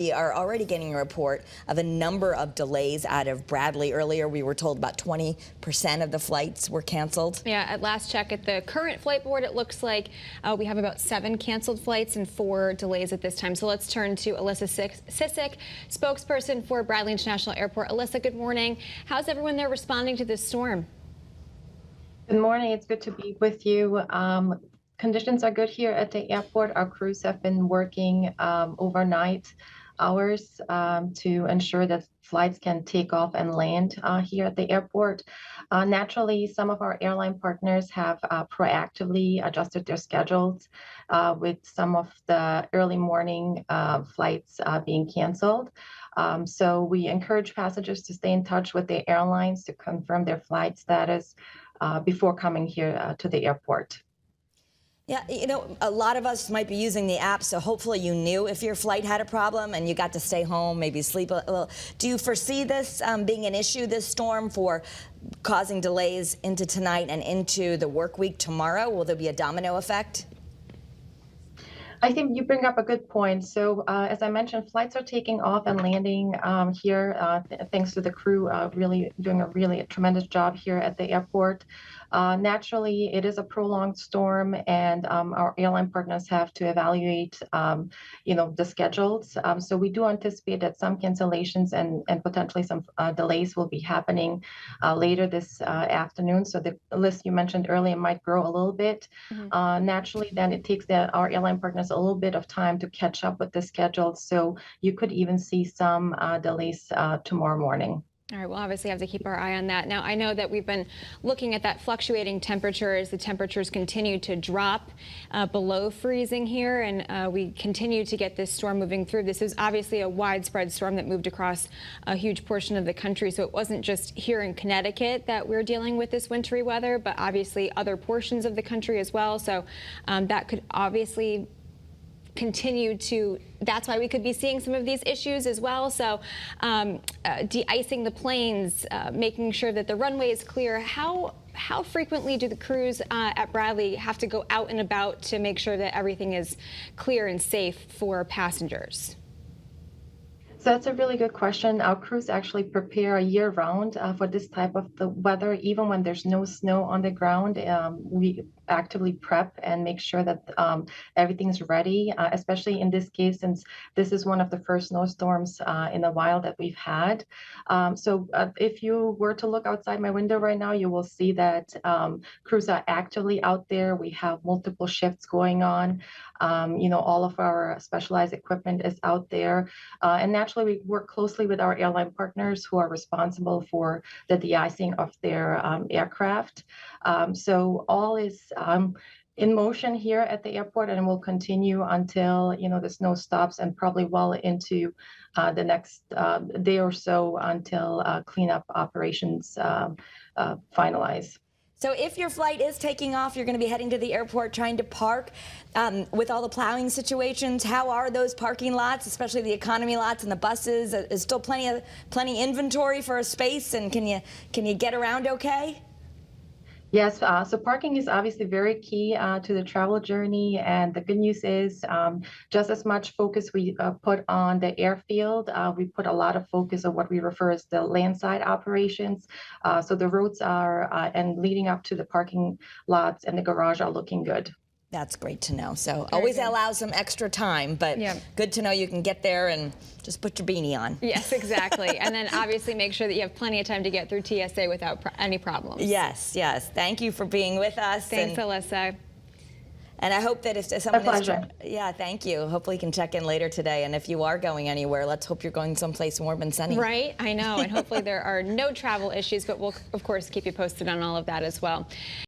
We are already getting a report of a number of delays out of Bradley. Earlier, we were told about 20% of the flights were canceled. Yeah, at last check at the current flight board, it looks like we have about 7 canceled flights and 4 delays at this time. So let's turn to Alyssa Sissick, spokesperson for Bradley International Airport. Alyssa, good morning. How's everyone there responding to this storm? Good morning. It's good to be with you. Conditions are good here at the airport. Our crews have been working overnight hours to ensure that flights can take off and land here at the airport. Naturally, some of our airline partners have proactively adjusted their schedules with some of the early morning flights being canceled. So we encourage passengers to stay in touch with the airlines to confirm their flight status before coming here to the airport. Yeah, you know, a lot of us might be using the app, so hopefully you knew if your flight had a problem and you got to stay home, maybe sleep a little. Do you foresee this being an issue, this storm, for causing delays into tonight and into the work week tomorrow? Will there be a domino effect? I think you bring up a good point. So as I mentioned, flights are taking off and landing here, thanks to the crew really doing a tremendous job here at the airport. Naturally, it is a prolonged storm, and our airline partners have to evaluate, the schedules. So we do anticipate that some cancellations and potentially some delays will be happening later this afternoon. So the list you mentioned earlier might grow a little bit. Naturally, then it takes our airline partners a little bit of time to catch up with the schedule. So you could even see some delays tomorrow morning. All right, we'll obviously have to keep our eye on that. Now, I know that we've been looking at that fluctuating temperature as the temperatures continue to drop below freezing here, and we continue to get this storm moving through. This is obviously a widespread storm that moved across a huge portion of the country, so it wasn't just here in Connecticut that we're dealing with this wintry weather, but obviously other portions of the country as well. So that could obviously continue to, that's why we could be seeing some of these issues as well. So de-icing the planes, making sure that the runway is clear. How frequently do the crews at Bradley have to go out and about to make sure that everything is clear and safe for passengers? So that's a really good question. Our crews actually prepare year-round for this type of the weather. Even when there's no snow on the ground, we actively prep and make sure that everything's ready, especially in this case, since this is one of the first snowstorms in a while that we've had. So if you were to look outside my window right now, you will see that crews are actively out there. We have multiple shifts going on. All of our specialized equipment is out there. And naturally, we work closely with our airline partners who are responsible for the de-icing of their aircraft. So all is in motion here at the airport, and will continue until the snow stops, and probably well into the next day or so until cleanup operations finalize. So if your flight is taking off, you're going to be heading to the airport, trying to park. With all the plowing situations, how are those parking lots, especially the economy lots and the buses? Is still plenty inventory for a space, and can you get around okay? Yes, so parking is obviously very key to the travel journey, and the good news is just as much focus we put on the airfield, we put a lot of focus on what we refer as the landside operations. So the roads are and leading up to the parking lots and the garage are looking good. That's great to know. So always allows some extra time, but good to know you can get there and just put your beanie on. Yes, exactly. And then obviously make sure that you have plenty of time to get through TSA without any problems. Yes, yes. Thank you for being with us. Thanks, Alyssa. And I hope that if someone is, pleasure. Thank you. Hopefully you can check in later today. And if you are going anywhere, let's hope you're going someplace warm and sunny. Right, I know. And hopefully there are no travel issues, but we'll, of course, keep you posted on all of that as well.